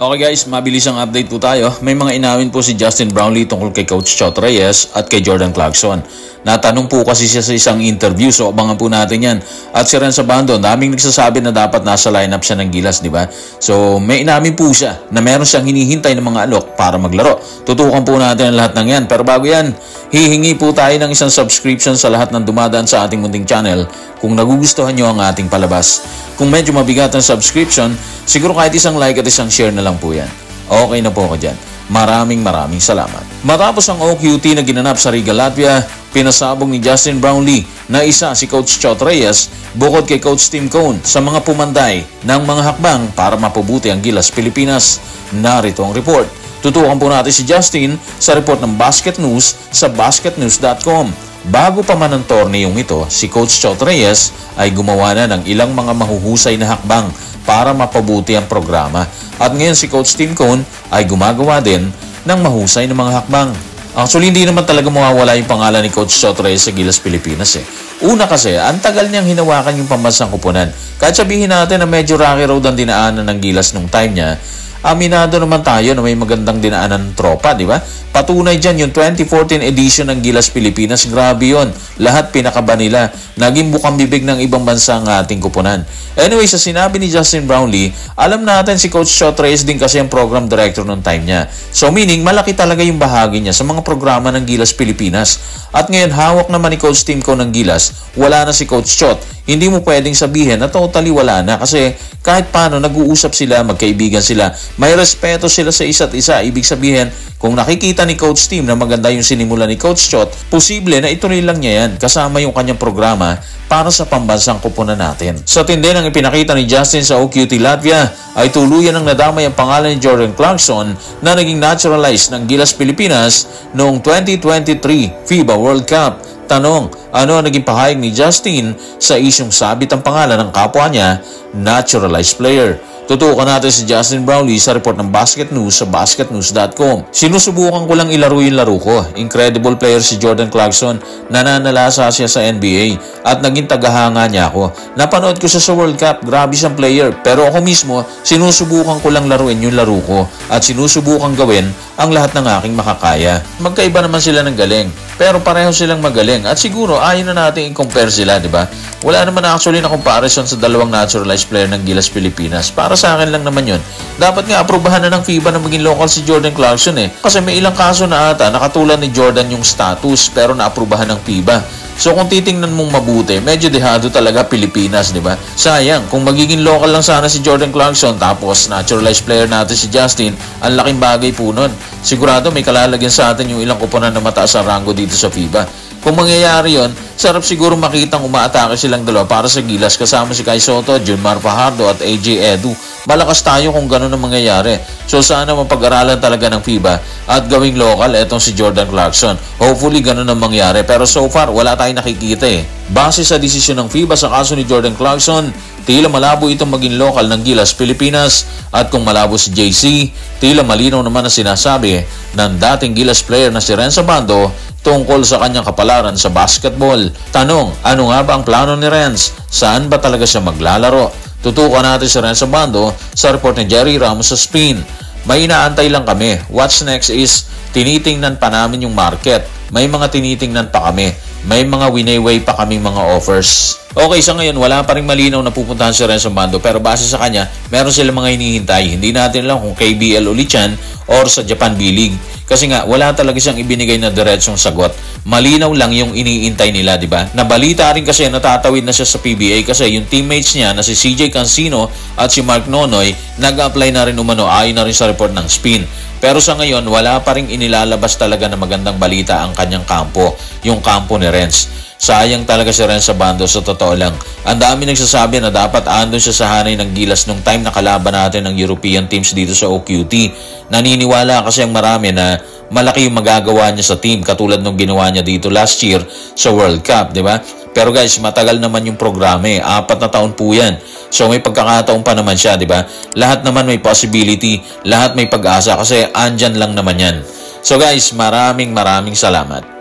Okay guys, mabilis ang update po tayo. May mga inawin po si Justin Brownlee tungkol kay Coach Chot Reyes at kay Jordan Clarkson. Natanong po kasi siya sa isang interview, so abangan po natin yan. At si Renzo Bando, daming nagsasabi na dapat nasa lineup siya ng Gilas, di ba? So may inamin po siya na meron siyang hinihintay ng mga alok para maglaro. Tutukan po natin ang lahat ng yan. Pero bago yan, hihingi po tayo ng isang subscription sa lahat ng dumadaan sa ating munting channel kung nagugustuhan nyo ang ating palabas. Kung medyo mabigat ang subscription, siguro kahit isang like at isang share na lang po yan. Okay na po ako dyan. Maraming salamat. Matapos ang OQT na ginanap sa Riga, Latvia, pinasabog ni Justin Brownlee na isa si Coach Chot Reyes bukod kay Coach Tim Cone sa mga pumanday ng mga hakbang para mapabuti ang Gilas Pilipinas. Narito ang report. Tutukan po natin si Justin sa report ng Basket News sa basketnews.com. Bago pa man ang torneyong ito, si Coach Chot Reyes ay gumawa na ng ilang mga mahuhusay na hakbang para mapabuti ang programa. At ngayon si Coach Tim Cone ay gumagawa din ng mahusay na mga hakbang. Actually, hindi naman talaga mawawala yung pangalan ni Coach Chot Reyes sa Gilas Pilipinas eh. Una kasi, ang tagal niyang hinawakan yung pambansang kupunan. Kahit sabihin natin na medyo rocky road ang dinaanan ng Gilas nung time niya, aminado naman tayo na may magandang dinaanan ng tropa, di ba? Patunay dyan yung 2014 edition ng Gilas Pilipinas. Grabe yun. Lahat pinakaba nila. Naging bukang bibig ng ibang bansa ang ating kupunan. Anyway, sa sinabi ni Justin Brownlee, alam natin si Coach Chot Reyes din kasi ang program director noong time niya. So meaning, malaki talaga yung bahagi niya sa mga programa ng Gilas Pilipinas. At ngayon, hawak naman ni Coach Tim Cone ng Gilas, wala na si Coach Chot. Hindi mo pwedeng sabihin na totally wala na kasi kahit paano nag-uusap sila, magkaibigan sila, may respeto sila sa isa't isa. Ibig sabihin, kung nakikita ni Coach Tim na maganda yung sinimula ni Coach Chot, posible na ituloy lang niya yan kasama yung kanyang programa para sa pambansang kupunan natin. Sa tindi ng ipinakita ni Justin sa OQT Latvia, ay tuluyan ng nadamay ang pangalan ni Jordan Clarkson na naging naturalized ng Gilas Pilipinas noong 2023 FIBA World Cup. Tanong, ano ang naging pahayag ni Justin sa isyong sabit ang pangalan ng kapwa niya, naturalized player? Tutukan natin si Justin Brownlee sa report ng Basket News sa basketnews.com. Sinusubukan ko lang ilaro yung laro ko. Incredible player si Jordan Clarkson. Nananalasa siya sa NBA at naging tagahanga niya ako. Napanood ko siya sa World Cup. Grabe siyang player. Pero ako mismo, sinusubukan ko lang laruin yung laro ko at sinusubukan gawin ang lahat ng aking makakaya. Magkaiba naman sila ng galing. Pero pareho silang magaling. At siguro, ayaw na natin i-compare sila, di ba? Wala naman actually na comparison sa dalawang naturalized player ng Gilas Pilipinas. Para sa akin lang naman yun. Dapat nga aprubahan na ng FIBA na maging local si Jordan Clarkson eh. Kasi may ilang kaso na ata nakatulad ni Jordan yung status pero naaprubahan ng FIBA. So kung titingnan mong mabuti, medyo dehado talaga Pilipinas, di ba? Sayang, kung magiging local lang sana si Jordan Clarkson tapos naturalized player natin si Justin, ang laking bagay po nun. Sigurado may kalalagyan sa atin yung ilang kupunan na mataas ang rango dito sa FIBA. Kung mangyayari yon, sarap siguro makitang umaatake silang dalawa para sa Gilas kasama si Kai Soto, Junmar Fajardo at AJ Edu. Malakas tayo kung gano'n ang mangyayari. So sana mapag-aralan talaga ng FIBA at gawing local etong si Jordan Clarkson. Hopefully gano'n ang mangyari pero so far wala tayong nakikita eh. Base sa desisyon ng FIBA sa kaso ni Jordan Clarkson, tila malabo itong maging local ng Gilas Pilipinas at kung malabo si JC, tila malinaw naman na sinasabi ng dating Gilas player na si Renzo Bando tungkol sa kanyang kapalaran sa basketball. Tanong, ano nga ba ang plano ni Renz? Saan ba talaga siya maglalaro? Tutukan natin si Renzo Bando sa report ni Jerry Ramos sa Spin. May inaantay lang kami. What's next is, tinitingnan pa namin yung market. May mga tinitingnan pa kami. May mga winaway pa kaming mga offers. Okay, sa ngayon, wala pa rin malinaw na pupuntahan si Renzo Bando pero base sa kanya, meron sila mga hinihintay. Hindi natin lang kung KBL ulit yan or sa Japan B-League. Kasi nga, wala talaga siyang ibinigay na diretsong sagot. Malinaw lang yung iniintay nila, di ba? Nabalita rin kasi natatawid na siya sa PBA kasi yung teammates niya na si CJ Cancino at si Mark Nonoy nag-apply na rin umano ayon na rin sa report ng Spin. Pero sa ngayon, wala pa rin inilalabas talaga na magandang balita ang kanyang kampo, yung kampo ni Renz. Sayang talaga si Renzo Bando sa totoo lang. Ang dami nagsasabi na dapat andun siya sa hanay ng Gilas nung time na kalaban natin ng European teams dito sa OQT. Naniniwala kasi ang marami na malaki yung magagawa niya sa team katulad nung ginawa niya dito last year sa World Cup, di ba? Pero guys, matagal naman yung programa eh. 4 na taon po yan. So may pagkakataon pa naman siya, di ba? Lahat naman may possibility, lahat may pag-asa kasi andyan lang naman yan. So guys, maraming salamat.